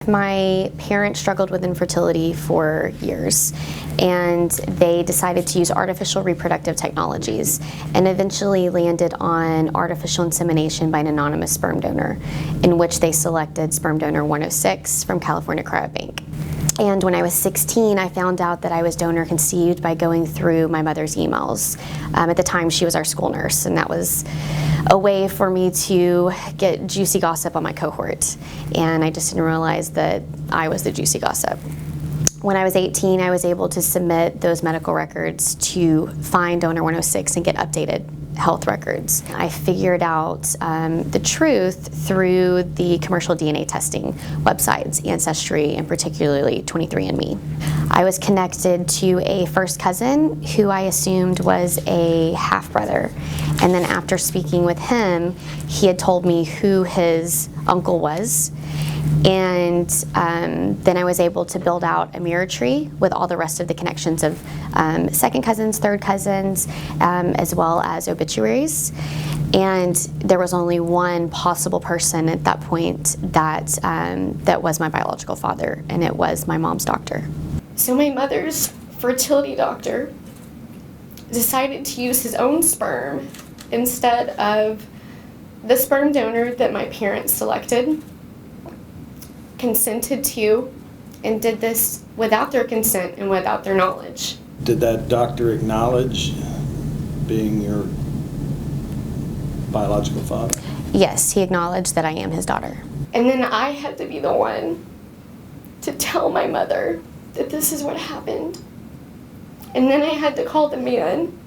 My parents struggled with infertility for years, and they decided to use artificial reproductive technologies and eventually landed on artificial insemination by an anonymous sperm donor, in which they selected sperm donor 106 from California Cryobank. And when I was 16, I found out that I was donor conceived by going through my mother's emails. At the time, she was our school nurse, and that was a way for me to get juicy gossip on my cohort. And I just didn't realize that I was the juicy gossip. When I was 18, I was able to submit those medical records to find donor 106 and get updated health records. I figured out the truth through the commercial DNA testing websites, Ancestry, and particularly 23andMe. I was connected to a first cousin who I assumed was a half-brother. And then after speaking with him, he had told me who his uncle was. And then I was able to build out a mirror tree with all the rest of the connections of second cousins, third cousins, as well as obituaries. And there was only one possible person at that point that was my biological father, and it was my mom's doctor. So my mother's fertility doctor decided to use his own sperm instead of the sperm donor that my parents selected, consented to, and did this without their consent and without their knowledge. Did that doctor acknowledge being your biological father? Yes, he acknowledged that I am his daughter. And then I had to be the one to tell my mother that this is what happened. And then I had to call the man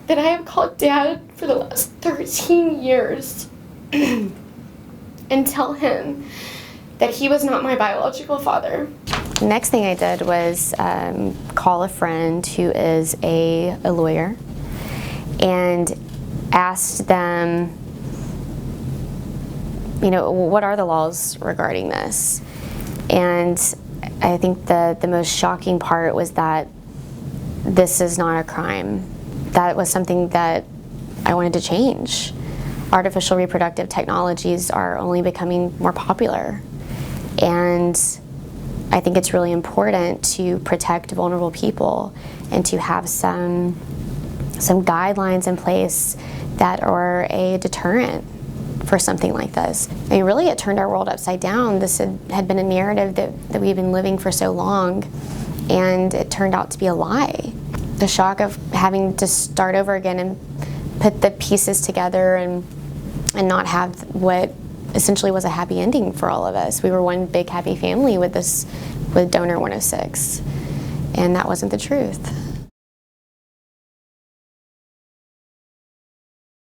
that I have called Dad for the last 13 years and tell him that he was not my biological father. The next thing I did was call a friend who is a lawyer and asked them, what are the laws regarding this? And I think the most shocking part was that this is not a crime. That was something that I wanted to change. Artificial reproductive technologies are only becoming more popular. And I think it's really important to protect vulnerable people and to have some guidelines in place that are a deterrent for something like this. I mean, really, it turned our world upside down. This had been a narrative that we've been living for so long, and it turned out to be a lie. The shock of having to start over again and put the pieces together and not have what essentially was a happy ending for all of us. We were one big happy family with donor 106, and that wasn't the truth.